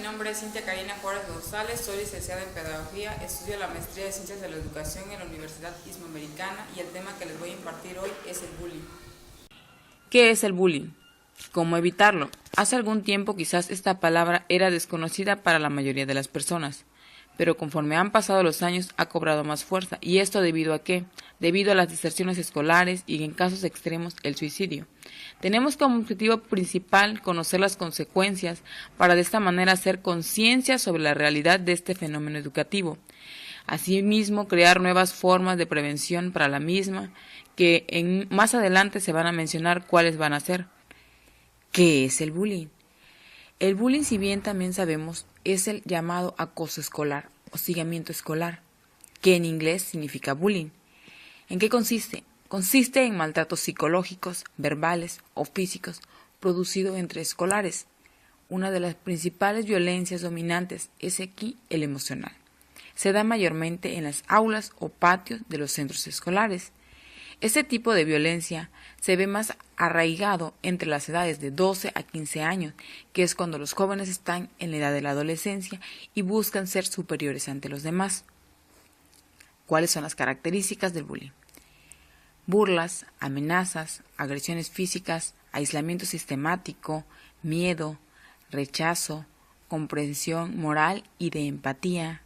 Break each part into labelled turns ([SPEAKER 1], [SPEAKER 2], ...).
[SPEAKER 1] nombre es Cintia Karina Juárez González, soy licenciada en Pedagogía, estudio la maestría de Ciencias de la Educación en la Universidad Hispanoamericana y el tema que les voy a impartir hoy es el bullying.
[SPEAKER 2] ¿Qué es el bullying? ¿Cómo evitarlo? Hace algún tiempo quizás esta palabra era desconocida para la mayoría de las personas, pero conforme han pasado los años ha cobrado más fuerza. ¿Y esto debido a qué? Debido a las deserciones escolares y, en casos extremos, el suicidio. Tenemos como objetivo principal conocer las consecuencias para de esta manera hacer conciencia sobre la realidad de este fenómeno educativo. Asimismo, crear nuevas formas de prevención para la misma, que más adelante se van a mencionar cuáles van a ser. ¿Qué es el bullying? El bullying, si bien también sabemos, es el llamado acoso escolar o hostigamiento escolar, que en inglés significa bullying. ¿En qué consiste? Consiste en maltratos psicológicos, verbales o físicos producidos entre escolares. Una de las principales violencias dominantes es aquí el emocional. Se da mayormente en las aulas o patios de los centros escolares. Este tipo de violencia se ve más arraigado entre las edades de 12 a 15 años, que es cuando los jóvenes están en la edad de la adolescencia y buscan ser superiores ante los demás. ¿Cuáles son las características del bullying? Burlas, amenazas, agresiones físicas, aislamiento sistemático, miedo, rechazo, comprensión moral y de empatía.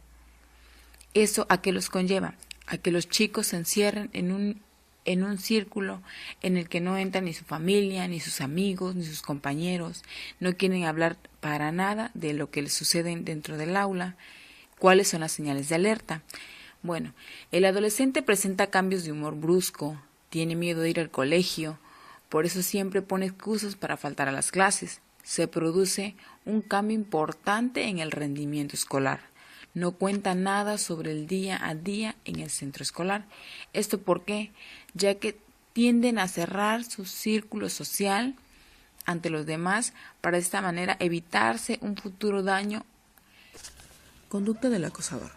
[SPEAKER 2] ¿Eso a qué los conlleva? A que los chicos se encierren en un círculo en el que no entra ni su familia, ni sus amigos, ni sus compañeros, no quieren hablar para nada de lo que les sucede dentro del aula. ¿Cuáles son las señales de alerta? Bueno, el adolescente presenta cambios de humor brusco, tiene miedo de ir al colegio, por eso siempre pone excusas para faltar a las clases. Se produce un cambio importante en el rendimiento escolar. No cuenta nada sobre el día a día en el centro escolar. ¿Esto por qué? Ya que tienden a cerrar su círculo social ante los demás para de esta manera evitarse un futuro daño.
[SPEAKER 3] Conducta del acosador.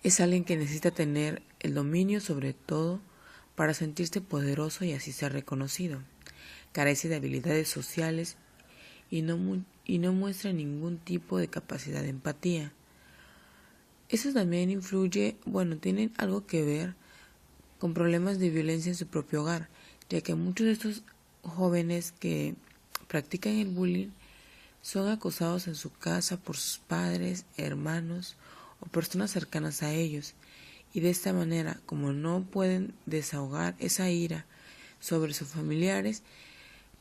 [SPEAKER 3] Es alguien que necesita tener el dominio sobre todo para sentirse poderoso y así ser reconocido. Carece de habilidades sociales y no muestra ningún tipo de capacidad de empatía. Eso también tienen algo que ver con problemas de violencia en su propio hogar, ya que muchos de estos jóvenes que practican el bullying son acosados en su casa por sus padres, hermanos o personas cercanas a ellos, y de esta manera, como no pueden desahogar esa ira sobre sus familiares,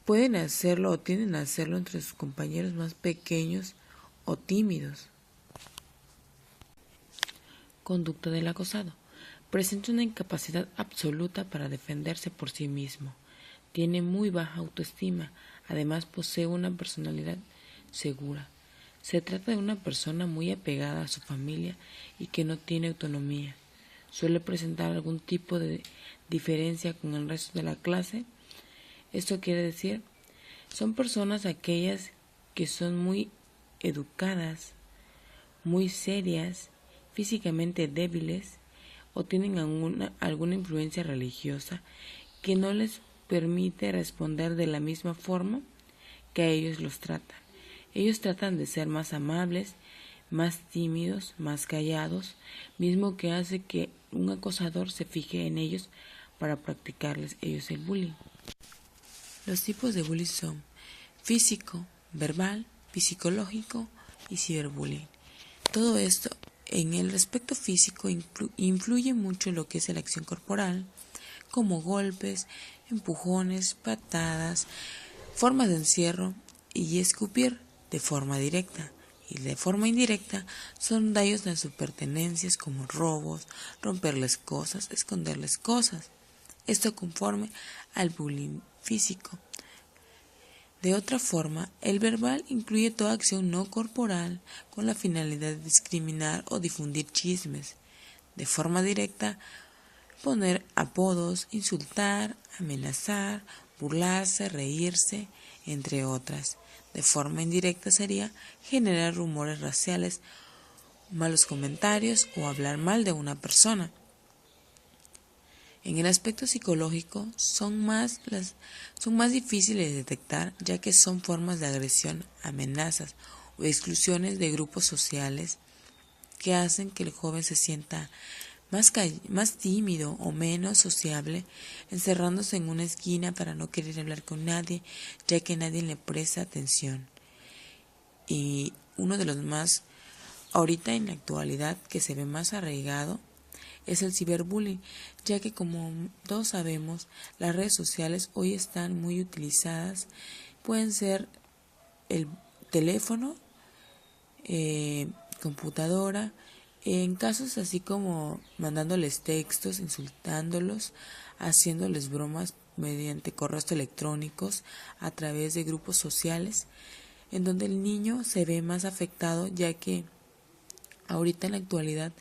[SPEAKER 3] pueden hacerlo o tienden a hacerlo entre sus compañeros más pequeños o tímidos. Conducta del acosado. Presenta una incapacidad absoluta para defenderse por sí mismo. Tiene muy baja autoestima. Además posee una personalidad segura. Se trata de una persona muy apegada a su familia y que no tiene autonomía. Suele presentar algún tipo de diferencia con el resto de la clase. Esto quiere decir, son personas aquellas que son muy educadas, muy serias, físicamente débiles o tienen alguna influencia religiosa que no les permite responder de la misma forma que a ellos los tratan. Ellos tratan de ser más amables, más tímidos, más callados, mismo que hace que un acosador se fije en ellos para practicarles ellos el bullying. Los tipos de bullying son físico, verbal, psicológico y ciberbullying. Todo esto en el aspecto físico influye mucho lo que es la acción corporal, como golpes, empujones, patadas, formas de encierro y escupir de forma directa. Y de forma indirecta son daños a sus pertenencias como robos, romperles cosas, esconderles cosas. Esto conforme al bullying físico. De otra forma, el verbal incluye toda acción no corporal con la finalidad de discriminar o difundir chismes. De forma directa, poner apodos, insultar, amenazar, burlarse, reírse, entre otras. De forma indirecta sería generar rumores raciales, malos comentarios o hablar mal de una persona. En el aspecto psicológico son más difíciles de detectar, ya que son formas de agresión, amenazas o exclusiones de grupos sociales que hacen que el joven se sienta más tímido o menos sociable, encerrándose en una esquina para no querer hablar con nadie, ya que nadie le presta atención. Y uno de los más, ahorita en la actualidad, que se ve más arraigado, es el ciberbullying, ya que como todos sabemos, las redes sociales hoy están muy utilizadas. Pueden ser el teléfono, computadora, en casos así como mandándoles textos, insultándolos, haciéndoles bromas mediante correos electrónicos a través de grupos sociales, en donde el niño se ve más afectado, ya que ahorita en la actualidad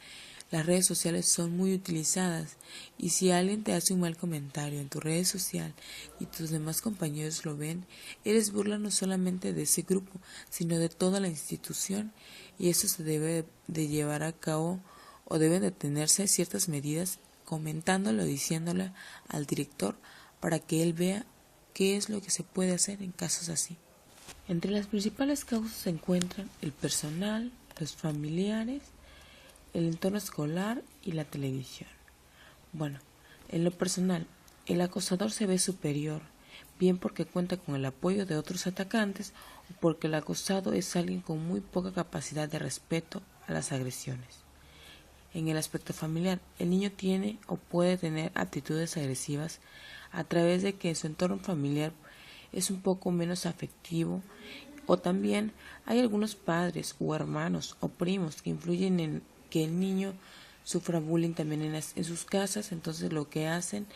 [SPEAKER 3] las redes sociales son muy utilizadas, y si alguien te hace un mal comentario en tu red social y tus demás compañeros lo ven, eres burla no solamente de ese grupo, sino de toda la institución, y eso se debe de llevar a cabo o deben de tenerse ciertas medidas comentándolo o diciéndole al director para que él vea qué es lo que se puede hacer en casos así. Entre las principales causas se encuentran el personal, los familiares, el entorno escolar y la televisión. Bueno, en lo personal, el acosador se ve superior, bien porque cuenta con el apoyo de otros atacantes o porque el acosado es alguien con muy poca capacidad de respeto a las agresiones. En el aspecto familiar, el niño tiene o puede tener actitudes agresivas a través de que su entorno familiar es un poco menos afectivo, o también hay algunos padres o hermanos o primos que influyen en que el niño sufra bullying también en sus casas. Entonces lo que hacen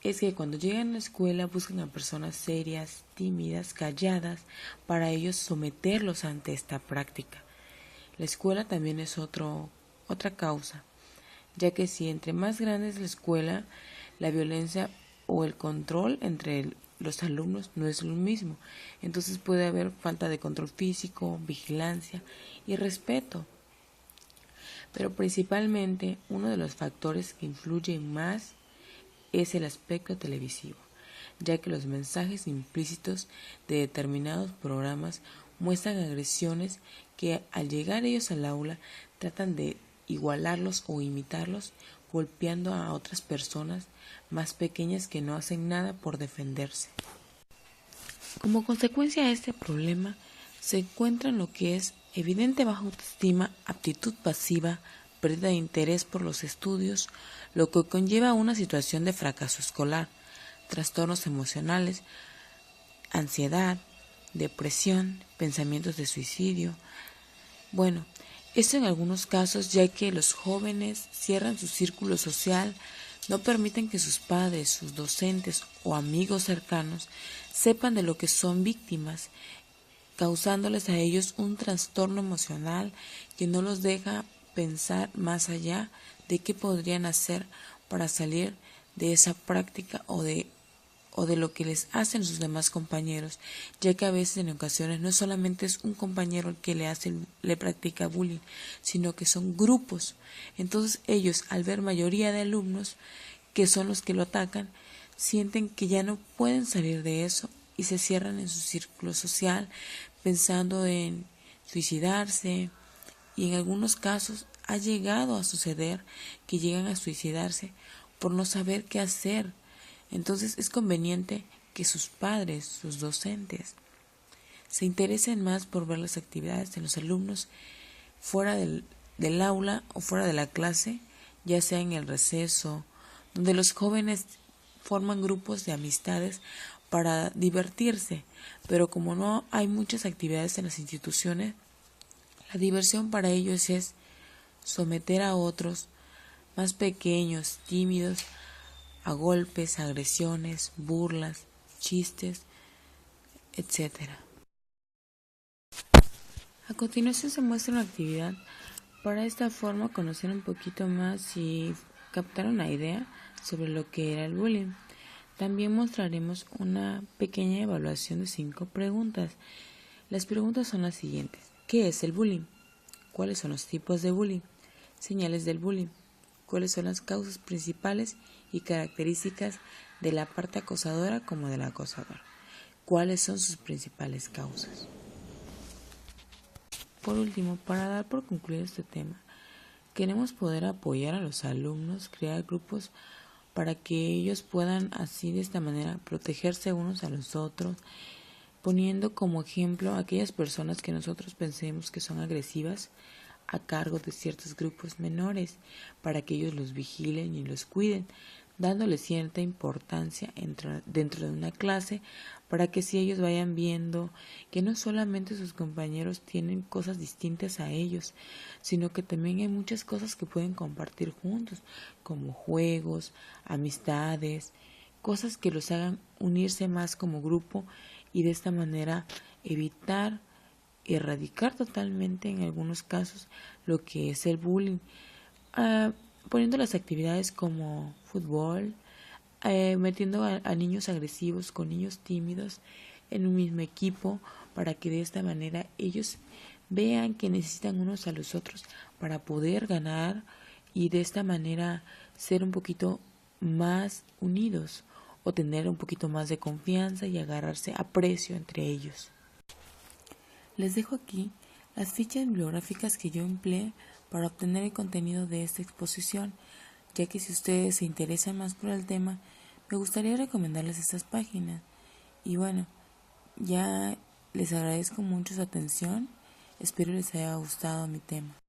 [SPEAKER 3] es que cuando llegan a la escuela buscan a personas serias, tímidas, calladas, para ellos someterlos ante esta práctica. La escuela también es otra causa, ya que si entre más grande es la escuela, la violencia o el control entre los alumnos no es lo mismo. Entonces puede haber falta de control físico, vigilancia y respeto. Pero principalmente uno de los factores que influyen más es el aspecto televisivo, ya que los mensajes implícitos de determinados programas muestran agresiones que al llegar ellos al aula tratan de igualarlos o imitarlos, golpeando a otras personas más pequeñas que no hacen nada por defenderse. Como consecuencia de este problema se encuentran lo que es evidente baja autoestima, aptitud pasiva, pérdida de interés por los estudios, lo que conlleva una situación de fracaso escolar, trastornos emocionales, ansiedad, depresión, pensamientos de suicidio. Bueno, esto en algunos casos, ya que los jóvenes cierran su círculo social, no permiten que sus padres, sus docentes o amigos cercanos sepan de lo que son víctimas, causándoles a ellos un trastorno emocional que no los deja pensar más allá de qué podrían hacer para salir de esa práctica o de lo que les hacen sus demás compañeros, ya que a veces en ocasiones no solamente es un compañero el que le practica bullying, sino que son grupos. Entonces ellos, al ver mayoría de alumnos que son los que lo atacan, sienten que ya no pueden salir de eso y se cierran en su círculo social pensando en suicidarse, y en algunos casos ha llegado a suceder que llegan a suicidarse por no saber qué hacer. Entonces es conveniente que sus padres, sus docentes, se interesen más por ver las actividades de los alumnos fuera del aula o fuera de la clase, ya sea en el receso, donde los jóvenes forman grupos de amistades para divertirse, pero como no hay muchas actividades en las instituciones, la diversión para ellos es someter a otros más pequeños, tímidos, a golpes, agresiones, burlas, chistes, etc. A continuación se muestra una actividad para esta forma conocer un poquito más y captar una idea sobre lo que era el bullying. También mostraremos una pequeña evaluación de 5 preguntas. Las preguntas son las siguientes. ¿Qué es el bullying? ¿Cuáles son los tipos de bullying? Señales del bullying. ¿Cuáles son las causas principales y características de la parte acosadora como del acosador? ¿Cuáles son sus principales causas? Por último, para dar por concluido este tema, queremos poder apoyar a los alumnos, crear grupos para que ellos puedan así de esta manera protegerse unos a los otros, poniendo como ejemplo a aquellas personas que nosotros pensemos que son agresivas a cargo de ciertos grupos menores, para que ellos los vigilen y los cuiden, dándoles cierta importancia dentro de una clase, para que si ellos vayan viendo que no solamente sus compañeros tienen cosas distintas a ellos, sino que también hay muchas cosas que pueden compartir juntos, como juegos, amistades, cosas que los hagan unirse más como grupo y de esta manera evitar, erradicar totalmente en algunos casos lo que es el bullying, poniendo las actividades como fútbol, metiendo a niños agresivos con niños tímidos en un mismo equipo para que de esta manera ellos vean que necesitan unos a los otros para poder ganar y de esta manera ser un poquito más unidos o tener un poquito más de confianza y agarrarse a precio entre ellos. Les dejo aquí las fichas bibliográficas que yo empleé para obtener el contenido de esta exposición, ya que si ustedes se interesan más por el tema, me gustaría recomendarles estas páginas. Y bueno, ya les agradezco mucho su atención, espero les haya gustado mi tema.